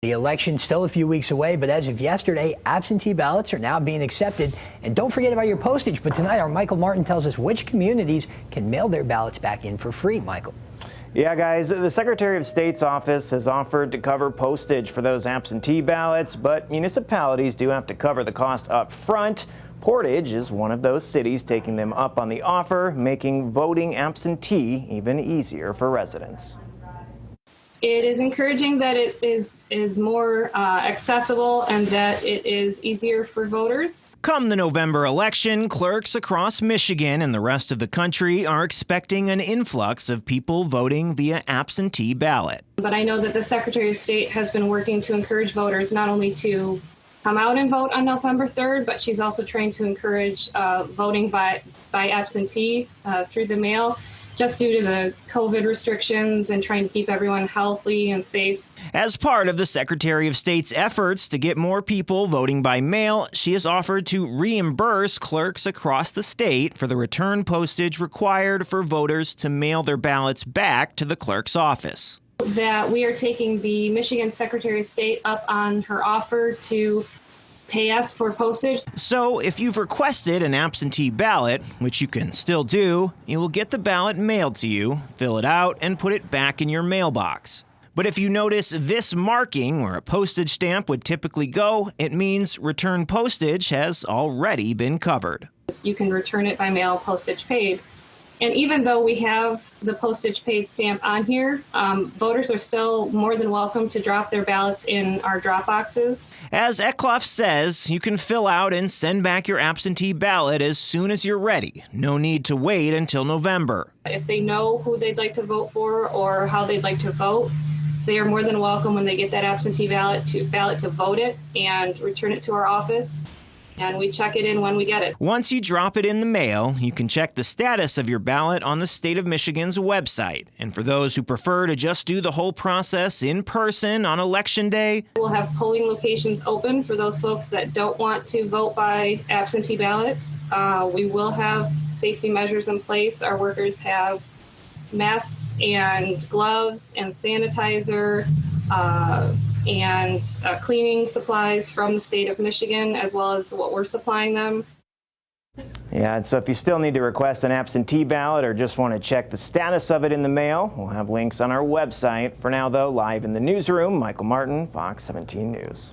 The election's still a few weeks away, but as of yesterday, absentee ballots are now being accepted. And don't forget about your postage. But tonight, our Michael Martin tells us which communities can mail their ballots back in for free. Michael. Yeah, guys, the Secretary of State's office has offered to cover postage for those absentee ballots, but municipalities do have to cover the cost up front. Portage is one of those cities taking them up on the offer, making voting absentee even easier for residents. It is encouraging that it is more accessible and that it is easier for voters. Come the November election, clerks across Michigan and the rest of the country are expecting an influx of people voting via absentee ballot. But I know that the Secretary of State has been working to encourage voters not only to come out and vote on November 3rd, but she's also trying to encourage voting by absentee through the mail, just due to the COVID restrictions and trying to keep everyone healthy and safe. As part of the Secretary of State's efforts to get more people voting by mail, she has offered to reimburse clerks across the state for the return postage required for voters to mail their ballots back to the clerk's office. That we are taking the Michigan Secretary of State up on her offer to pay us for postage. So if you've requested an absentee ballot, which you can still do, you will get the ballot mailed to you, fill it out, and put it back in your mailbox. But if you notice this marking where a postage stamp would typically go, it means return postage has already been covered. You can return it by mail, postage paid. And even though we have the postage paid stamp on here, voters are still more than welcome to drop their ballots in our drop boxes. As Eckloff says, you can fill out and send back your absentee ballot as soon as you're ready. No need to wait until November. If they know who they'd like to vote for or how they'd like to vote, they are more than welcome when they get that absentee ballot to vote it and return it to our office. And we check it in when we get it. Once you drop it in the mail, you can check the status of your ballot on the state of Michigan's website. And for those who prefer to just do the whole process in person on Election Day, we'll have polling locations open for those folks that don't want to vote by absentee ballots. We will have safety measures in place. Our workers have masks and gloves and sanitizer and cleaning supplies from the state of Michigan, as well as what we're supplying them. Yeah, and so if you still need to request an absentee ballot or just want to check the status of it in the mail, we'll have links on our website. For now, though, live in the newsroom, Michael Martin, Fox 17 News.